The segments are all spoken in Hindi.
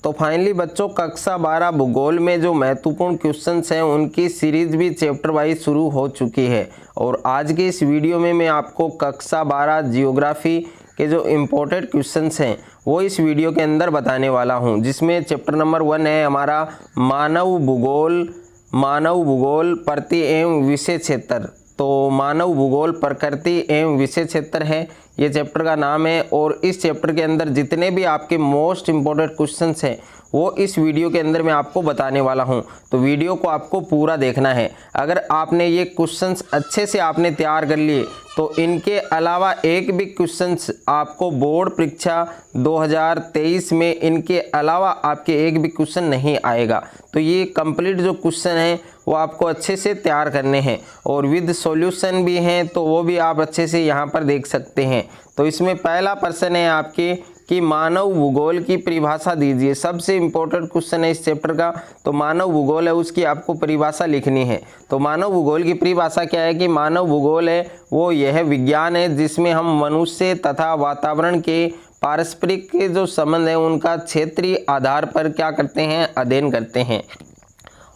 तो फाइनली बच्चों कक्षा 12 भूगोल में जो महत्वपूर्ण क्वेश्चंस हैं उनकी सीरीज भी चैप्टर वाइज शुरू हो चुकी है। और आज के इस वीडियो में मैं आपको कक्षा 12 जियोग्राफी के जो इम्पोर्टेंट क्वेश्चंस हैं वो इस वीडियो के अंदर बताने वाला हूं, जिसमें चैप्टर नंबर 1 है हमारा मानव भूगोल प्रति एवं विषय क्षेत्र। तो मानव भूगोल प्रकृति एवं विषय क्षेत्र है, ये चैप्टर का नाम है। और इस चैप्टर के अंदर जितने भी आपके मोस्ट इम्पोर्टेंट क्वेश्चंस हैं वो इस वीडियो के अंदर मैं आपको बताने वाला हूं, तो वीडियो को आपको पूरा देखना है। अगर आपने ये क्वेश्चंस अच्छे से आपने तैयार कर लिए तो इनके अलावा एक भी क्वेश्चंस आपको बोर्ड परीक्षा 2023 में इनके अलावा आपके एक भी क्वेश्चन नहीं आएगा। तो ये कंप्लीट जो क्वेश्चन हैं वो आपको अच्छे से तैयार करने हैं और विद सॉल्यूशन भी हैं, तो वो भी आप अच्छे से यहाँ पर देख सकते हैं। तो इसमें पहला प्रश्न है आपके कि मानव भूगोल की परिभाषा दीजिए। सबसे इम्पोर्टेंट क्वेश्चन है इस चैप्टर का। तो मानव भूगोल है उसकी आपको परिभाषा लिखनी है। तो मानव भूगोल की परिभाषा क्या है कि मानव भूगोल है वो यह विज्ञान है जिसमें हम मनुष्य तथा वातावरण के पारस्परिक के जो संबंध है उनका क्षेत्रीय आधार पर क्या करते हैं, अध्ययन करते हैं।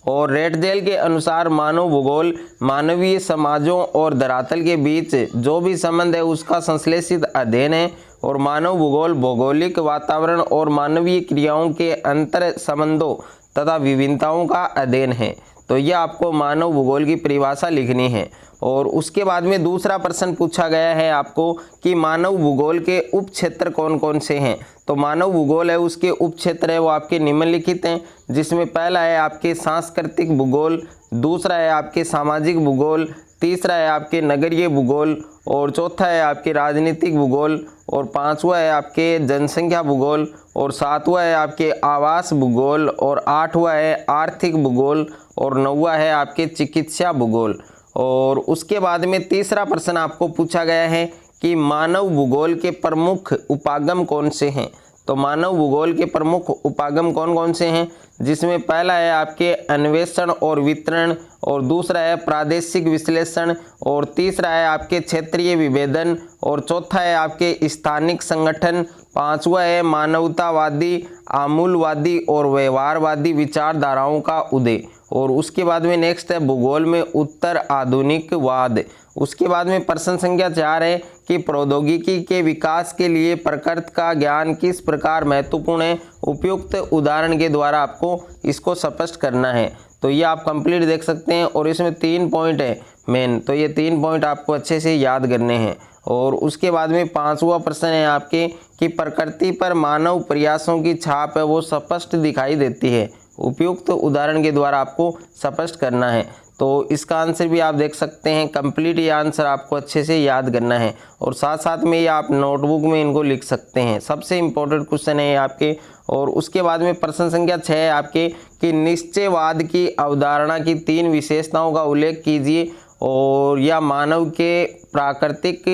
और रेटजेल के अनुसार मानव भूगोल मानवीय समाजों और धरातल के बीच जो भी संबंध है उसका संश्लेषित अध्ययन है। और मानव भूगोल भौगोलिक वातावरण और मानवीय क्रियाओं के अंतर संबंधों तथा विभिन्नताओं का अध्ययन है। तो ये आपको मानव भूगोल की परिभाषा लिखनी है। और उसके बाद में दूसरा प्रश्न पूछा गया है आपको कि मानव भूगोल के उप क्षेत्र कौन कौन से हैं। तो मानव भूगोल है उसके उप क्षेत्र है वो आपके निम्नलिखित हैं, जिसमें पहला है आपके सांस्कृतिक भूगोल, दूसरा है आपके सामाजिक भूगोल, तीसरा है आपके नगरीय भूगोल, और चौथा है आपके राजनीतिक भूगोल, और पांचवा है आपके जनसंख्या भूगोल, और सातवां है आपके आवास भूगोल, और आठवां है आर्थिक भूगोल, और नौवां है आपके चिकित्सा भूगोल। और उसके बाद में तीसरा प्रश्न आपको पूछा गया है कि मानव भूगोल के प्रमुख उपागम कौन से हैं। तो मानव भूगोल के प्रमुख उपागम कौन कौन से हैं, जिसमें पहला है आपके अन्वेषण और वितरण, और दूसरा है प्रादेशिक विश्लेषण, और तीसरा है आपके क्षेत्रीय विभेदन, और चौथा है आपके स्थानिक संगठन, पांचवा है मानवतावादी, आमूलवादी और व्यवहारवादी विचारधाराओं का उदय। और उसके बाद में नेक्स्ट है भूगोल में उत्तर आधुनिकवाद। उसके बाद में प्रश्न संख्या 4 है कि प्रौद्योगिकी के विकास के लिए प्रकृति का ज्ञान किस प्रकार महत्वपूर्ण है। उपयुक्त उदाहरण के द्वारा आपको इसको स्पष्ट करना है। तो ये आप कंप्लीट देख सकते हैं और इसमें 3 पॉइंट है मेन, तो ये 3 पॉइंट आपको अच्छे से याद करने हैं। और उसके बाद में 5वां प्रश्न है आपके कि प्रकृति पर मानव प्रयासों की छाप है वो स्पष्ट दिखाई देती है। उपयुक्त उदाहरण के द्वारा आपको स्पष्ट करना है। तो इसका आंसर भी आप देख सकते हैं, कंप्लीट ये आंसर आपको अच्छे से याद करना है और साथ साथ में ये आप नोटबुक में इनको लिख सकते हैं। सबसे इम्पोर्टेंट क्वेश्चन है ये आपके। और उसके बाद में प्रश्न संख्या 6 है आपके कि निश्चयवाद की अवधारणा की 3 विशेषताओं का उल्लेख कीजिए और या मानव के प्राकृतिक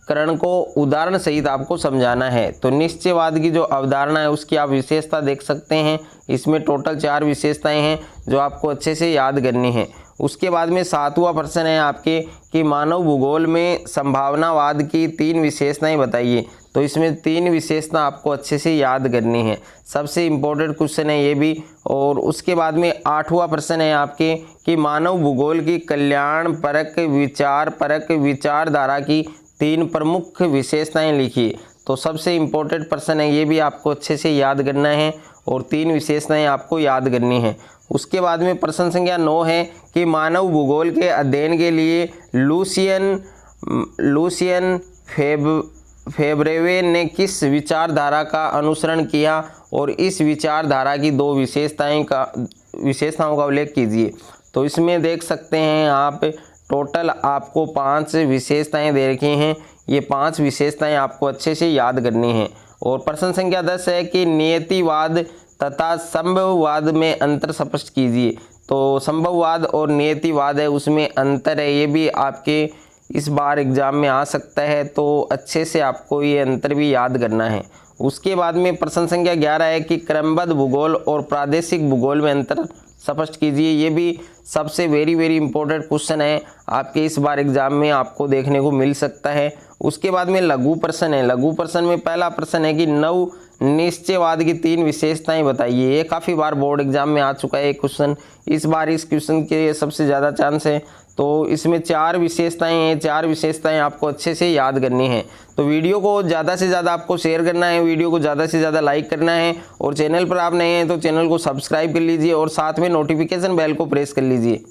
करण को उदाहरण सहित आपको समझाना है। तो निश्चयवाद की जो अवधारणा है उसकी आप विशेषता देख सकते हैं। इसमें टोटल 4 विशेषताएं हैं जो आपको अच्छे से याद करनी है। उसके बाद में 7वां प्रश्न है आपके कि मानव भूगोल में संभावनावाद की 3 विशेषताएं बताइए। तो इसमें 3 विशेषता आपको अच्छे से याद करनी है। सबसे इम्पोर्टेंट क्वेश्चन है ये भी। और उसके बाद में 8वां प्रश्न है आपके कि मानव भूगोल की कल्याण परक विचारधारा की 3 प्रमुख विशेषताएं लिखिए। तो सबसे इम्पोर्टेंट प्रश्न है ये भी आपको अच्छे से याद करना है और 3 विशेषताएं आपको याद करनी है। उसके बाद में प्रश्न संख्या 9 है कि मानव भूगोल के अध्ययन के लिए लूसियन फेब्रेवे ने किस विचारधारा का अनुसरण किया और इस विचारधारा की 2 विशेषताओं का उल्लेख कीजिए। तो इसमें देख सकते हैं आप टोटल आपको 5 विशेषताएं दे रखी हैं। ये 5 विशेषताएं आपको अच्छे से याद करनी है। और प्रश्न संख्या 10 है कि नियतिवाद तथा संभववाद में अंतर स्पष्ट कीजिए। तो संभववाद और नियतिवाद है उसमें अंतर है, ये भी आपके इस बार एग्जाम में आ सकता है, तो अच्छे से आपको ये अंतर भी याद करना है। उसके बाद में प्रश्न संख्या 11 है कि क्रमबद्ध भूगोल और प्रादेशिक भूगोल में अंतर स्पष्ट कीजिए। ये भी सबसे वेरी इंपॉर्टेंट क्वेश्चन है, आपके इस बार एग्जाम में आपको देखने को मिल सकता है। उसके बाद में लघु प्रश्न है। लघु प्रश्न में पहला प्रश्न है कि निश्चयवाद की 3 विशेषताएं बताइए। ये काफ़ी बार बोर्ड एग्जाम में आ चुका है एक क्वेश्चन, इस बार इस क्वेश्चन के सबसे ज़्यादा चांस है। तो इसमें 4 विशेषताएं हैं, 4 विशेषताएं आपको अच्छे से याद करनी है। तो वीडियो को ज़्यादा से ज़्यादा आपको शेयर करना है, वीडियो को ज़्यादा से ज़्यादा लाइक करना है, और चैनल पर आप नए हैं तो चैनल को सब्सक्राइब कर लीजिए और साथ में नोटिफिकेशन बेल को प्रेस कर लीजिए।